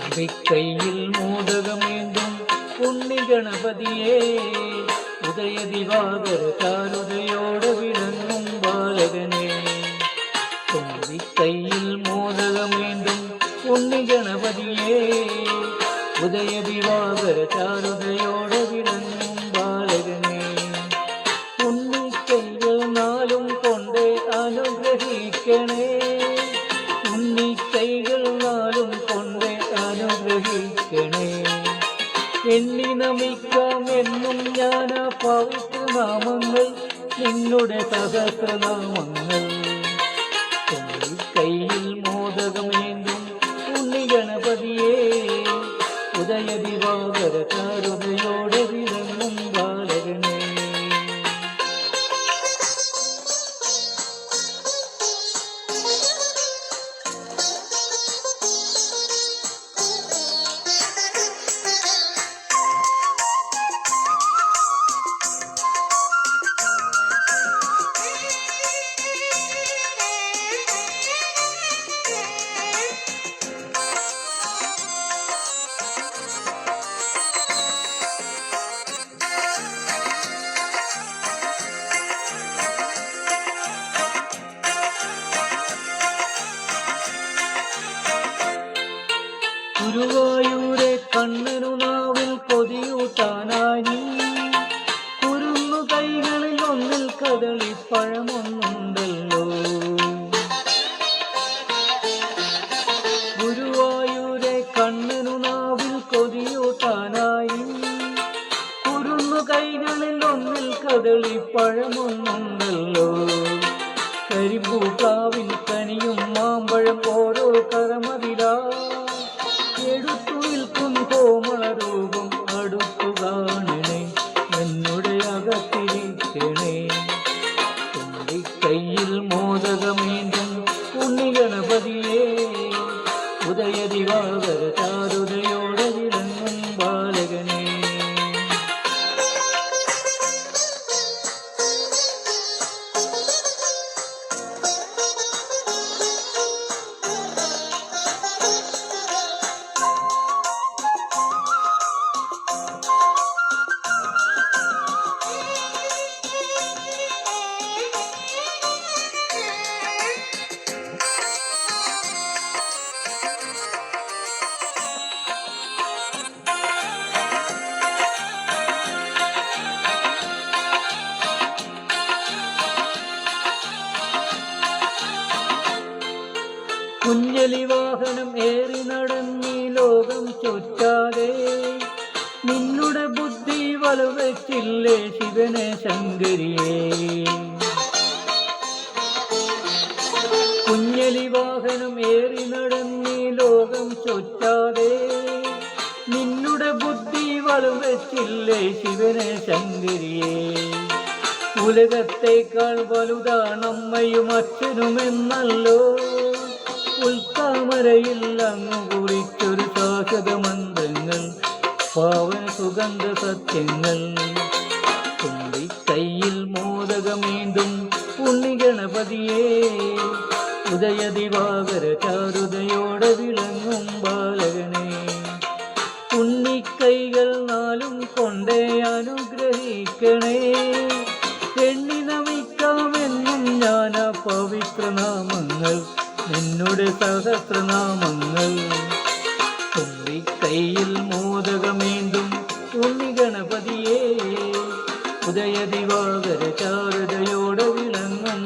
തുമ്പിക്കൈയിൽ മോദകമേന്തും ഉണ്ണി ഗണപതിയെ ഉദയ ദിവാകര ചാരുതയോടെ വിളങ്ങും ബാലകനെ. തുമ്പിക്കൈയിൽ മോദകമേന്തും ഉണ്ണി ഗണപതിയെ ഉദയ ദിവാകര ചാരുതയോടെ വിളങ്ങും ബാലകനെ. ഉണ്ണിക്കൈകൾ നാലും കൊണ്ട് അനുഗ്രഹിക്കണേ, ഉണ്ണിക്കൈകൾ നാലും കൊണ്ട് അനുഗ്രഹിക്കണേ. എണ്ണി നമിക്കാം എന്നും ഞാൻ പവിത്ര നാമങ്ങൾ, നിന്നുടെ സഹസ്രനാമങ്ങൾ. കയ്യിൽ മോദകമേന്തും ഉണ്ണി ഗണപതിയെ ഉദയ ദിവാകര ചാരുതയോടെ വിളങ്ങും ബാലകനെ. ഗുരുവായൂരെ കണ്ണനു നാവിൽ കൊതിയൂട്ടാനായി കുരുന്നു കൈകളിൽ ഒന്നിൽ കദളിപ്പഴമൊന്നുണ്ടല്ലോ. ഗുരുവായൂരെ കണ്ണനു നാവിൽ കൊതിയൂട്ടാനായി കുരുന്നു കൈകളിൽ ഒന്നിൽ കദളിപ്പഴമൊന്നുണ്ടല്ലോ. കരിമ്പൂക്കാവിൽ കനിയും മാമ്പഴം ഓരോ കരമതിലാ എടുത്തു നിൽക്കും കോമളരൂപം അടുത്തു കാണണേ, എന്നുടെ അകത്തിരിക്കണേ. തുമ്പിക്കൈയിൽ മോദകമേന്തും ഉണ്ണി ഗണപതിയെ ഉദയ ദിവാകര ചാരുതയോടെ വിളങ്ങും ബാലകനെ. കുഞ്ഞലി വാഹനം ഏറി നടന്നീ ലോകം ചുറ്റാതെ നിന്നുടെ ബുദ്ധി വലവച്ചില്ലേ ശിവനെ ശങ്കരിയെ. കുഞ്ഞലി വാഹനം ഏറി നടന്നീ ലോകം ചുറ്റാതെ നിന്നുടെ ബുദ്ധി വലവച്ചില്ലേ ശിവനെ ശങ്കരിയെ. ഉലകത്തേക്കാൾ വലുതാണമ്മയും അച്ഛനുമെന്നല്ലോ ഉൾത്താമരയിൽ അങ്ങു കുറിച്ചൊരു ശാശ്വത മന്ത്രങ്ങൾ പാവന സുഗന്ധ സത്യങ്ങൾ. തുമ്പിക്കൈയിൽ മോദകമേന്തും ഉണ്ണി ഗണപതിയെ ഉദയ ദിവാകര ചാരുതയോടെ വിളങ്ങും ബാലകനെ. ഉണ്ണിക്കൈകൾ നാലും കൊണ്ടേ അനുഗ്രഹിക്കണേ, എണ്ണി നമിക്കാമെന്നും ഞാൻ പവിത്ര നാമങ്ങൾ, നിന്നുടെ സഹസ്രനാമങ്ങൾ. തുമ്പിക്കൈയിൽ മോദകമേന്തും ഉണ്ണി ഗണപതിയെ ഉദയ ദിവാകര ചാരുതയോടെ വിളങ്ങും